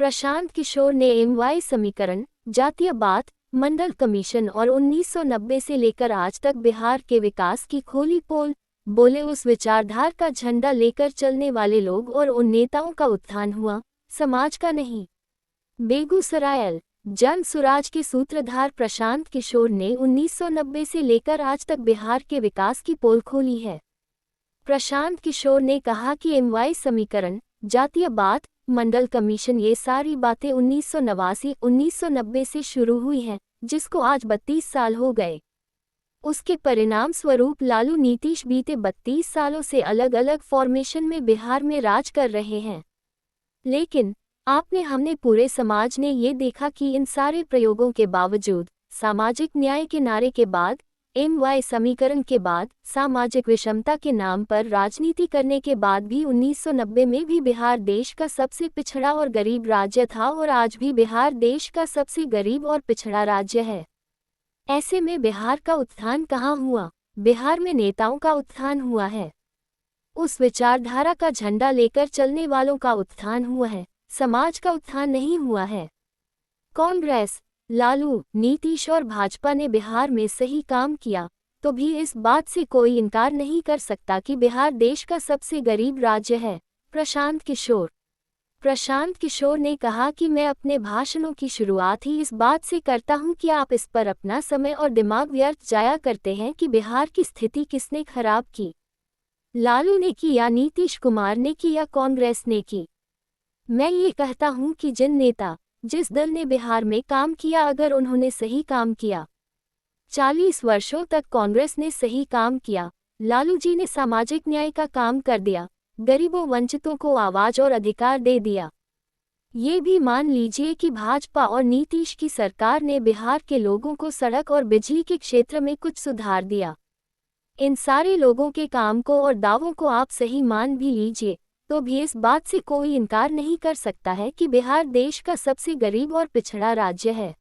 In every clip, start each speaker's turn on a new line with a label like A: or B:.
A: प्रशांत किशोर ने एमवाई समीकरण, जातीय बात, मंडल कमीशन और 1990 से लेकर आज तक बिहार के विकास की खोली पोल। बोले उस विचारधारा का झंडा लेकर चलने वाले लोग और उन नेताओं का उत्थान हुआ, समाज का नहीं। बेगूसराय जन सुराज के सूत्रधार प्रशांत किशोर ने 1990 से लेकर आज तक बिहार के विकास की पोल खोली है। प्रशांत किशोर ने कहा कि एमवाई समीकरण, जातीय बात, मंडल कमीशन ये सारी बातें 1989-1990 से शुरू हुई हैं, जिसको आज 32 साल हो गए। उसके परिणाम स्वरूप लालू नीतीश बीते 32 सालों से अलग अलग फॉर्मेशन में बिहार में राज कर रहे हैं। लेकिन हमने पूरे समाज ने ये देखा कि इन सारे प्रयोगों के बावजूद, सामाजिक न्याय के नारे के बाद, एमवाई समीकरण के बाद, सामाजिक विषमता के नाम पर राजनीति करने के बाद भी 1990 में भी बिहार देश का सबसे पिछड़ा और गरीब राज्य था और आज भी बिहार देश का सबसे गरीब और पिछड़ा राज्य है। ऐसे में बिहार का उत्थान कहाँ हुआ? बिहार में नेताओं का उत्थान हुआ है। उस विचारधारा का झंडा लेकर चलने वालों का उत्थान हुआ है, समाज का उत्थान नहीं हुआ है। कांग्रेस, लालू, नीतीश और भाजपा ने बिहार में सही काम किया, तो भी इस बात से कोई इनकार नहीं कर सकता कि बिहार देश का सबसे गरीब राज्य है। प्रशांत किशोर ने कहा कि मैं अपने भाषणों की शुरुआत ही इस बात से करता हूं कि आप इस पर अपना समय और दिमाग व्यर्थ जाया करते हैं कि बिहार की स्थिति किसने खराब की, लालू ने की या नीतीश कुमार ने की या कांग्रेस ने की। मैं ये कहता हूं कि जिन नेता, जिस दल ने बिहार में काम किया, अगर उन्होंने सही काम किया, 40 वर्षों तक कांग्रेस ने सही काम किया, लालू जी ने सामाजिक न्याय का काम कर दिया, गरीबों वंचितों को आवाज और अधिकार दे दिया। ये भी मान लीजिए कि भाजपा और नीतीश की सरकार ने बिहार के लोगों को सड़क और बिजली के क्षेत्र में कुछ सुधार दिया। इन सारे लोगों के काम को और दावों को आप सही मान भी लीजिए, तो भी इस बात से कोई इनकार नहीं कर सकता है कि बिहार देश का सबसे गरीब और पिछड़ा राज्य है।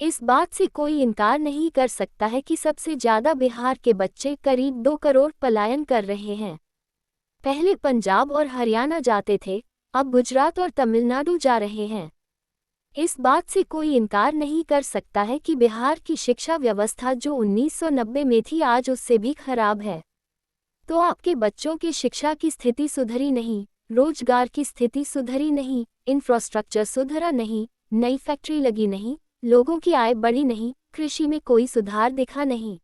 A: इस बात से कोई इनकार नहीं कर सकता है कि सबसे ज्यादा बिहार के बच्चे, करीब 2 करोड़, पलायन कर रहे हैं। पहले पंजाब और हरियाणा जाते थे, अब गुजरात और तमिलनाडु जा रहे हैं। इस बात से कोई इनकार नहीं कर सकता है कि बिहार की शिक्षा व्यवस्था जो 1990 में थी, आज उससे भी खराब है। तो आपके बच्चों की शिक्षा की स्थिति सुधरी नहीं, रोजगार की स्थिति सुधरी नहीं, इंफ्रास्ट्रक्चर सुधरा नहीं, नई फैक्ट्री लगी नहीं, लोगों की आय बढ़ी नहीं, कृषि में कोई सुधार दिखा नहीं।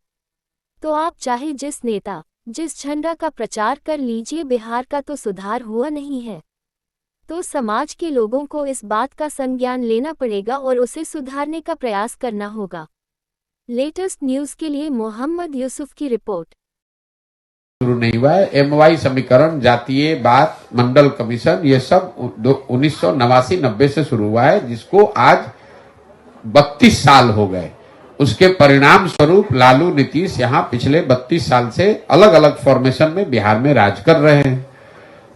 A: तो आप चाहे जिस नेता, जिस झंडा का प्रचार कर लीजिए, बिहार का तो सुधार हुआ नहीं है। तो समाज के लोगों को इस बात का संज्ञान लेना पड़ेगा और उसे सुधारने का प्रयास करना होगा। लेटेस्ट न्यूज के लिए मोहम्मद यूसुफ की रिपोर्ट।
B: शुरू नहीं हुआ है। एमवाई समीकरण, जातीय बात, मंडल कमीशन, ये सब 1989-90 से शुरू हुआ है, जिसको आज 32 साल हो गए। उसके परिणाम स्वरूप लालू, नीतीश यहाँ पिछले 32 साल से अलग अलग फॉर्मेशन में बिहार में राज कर रहे हैं।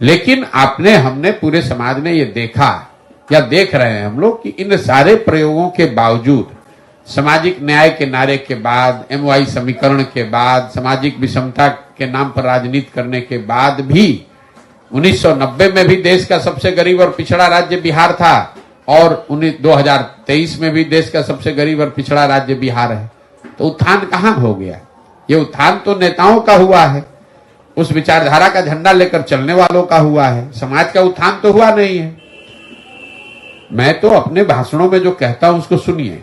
B: लेकिन हमने पूरे समाज ने ये देखा या देख रहे हैं हम लोग कि इन सारे प्रयोगों के बावजूद, सामाजिक न्याय के नारे के बाद, एमवाई समीकरण के बाद, सामाजिक विषमता के नाम पर राजनीति करने के बाद भी 1990 में भी देश का सबसे गरीब और पिछड़ा राज्य बिहार था और 2023 में भी देश का सबसे गरीब और पिछड़ा राज्य बिहार है। तो उत्थान कहां हो गया? ये उत्थान तो नेताओं का हुआ है, उस विचारधारा का झंडा लेकर चलने वालों का हुआ है। समाज का उत्थान तो हुआ नहीं है। मैं तो अपने भाषणों में जो कहता हूं उसको सुनिए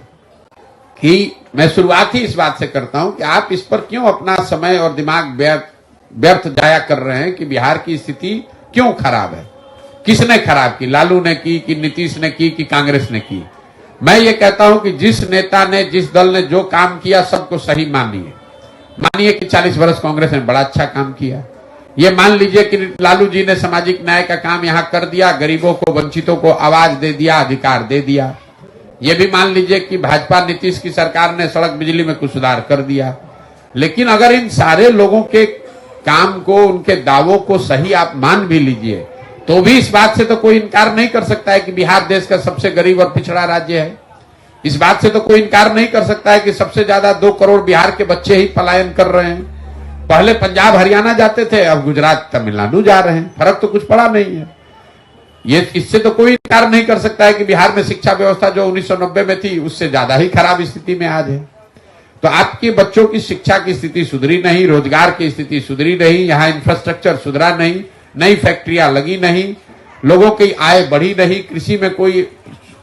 B: कि मैं शुरुआत ही इस बात से करता हूं कि आप इस पर क्यों अपना समय और दिमाग व्यर्थ जाया कर रहे हैं कि बिहार की स्थिति क्यों खराब है, किसने खराब की, लालू ने की कि नीतीश ने की कि कांग्रेस ने की। मैं ये कहता हूं कि जिस नेता ने, जिस दल ने जो काम किया, सबको सही मानिए कि 40 वर्ष कांग्रेस ने बड़ा अच्छा काम किया। ये मान लीजिए कि लालू जी ने सामाजिक न्याय का काम यहां कर दिया, गरीबों को, वंचितों को आवाज दे दिया, अधिकार दे दिया। ये भी मान लीजिए कि भाजपा, नीतीश की सरकार ने सड़क बिजली में कुछ सुधार कर दिया। लेकिन अगर इन सारे लोगों के काम को, उनके दावों को सही आप मान भी लीजिए, तो भी इस बात से तो कोई इनकार नहीं कर सकता है कि बिहार देश का सबसे गरीब और पिछड़ा राज्य है। इस बात से तो कोई इनकार नहीं कर सकता है कि सबसे ज्यादा 2 करोड़ बिहार के बच्चे ही पलायन कर रहे हैं। पहले पंजाब हरियाणा जाते थे, अब गुजरात तमिलनाडु जा रहे हैं। फर्क तो कुछ पड़ा नहीं है। ये इससे तो कोई इनकार नहीं कर सकता है कि बिहार में शिक्षा व्यवस्था जो 1990 में थी उससे ज्यादा ही खराब स्थिति में आज है। तो आपके बच्चों की शिक्षा की स्थिति सुधरी नहीं, रोजगार की स्थिति सुधरी नहीं, यहाँ इंफ्रास्ट्रक्चर सुधरा नहीं, नई फैक्ट्रियां लगी नहीं, लोगों की आय बढ़ी नहीं, कृषि में कोई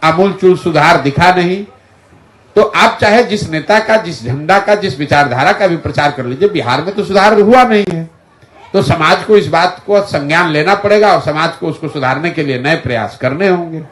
B: आमूलचूल सुधार दिखा नहीं। तो आप चाहे जिस नेता का, जिस झंडा का, जिस विचारधारा का भी प्रचार कर लीजिए, बिहार में तो सुधार हुआ नहीं है। तो समाज को इस बात को संज्ञान लेना पड़ेगा और समाज को उसको सुधारने के लिए नए प्रयास करने होंगे।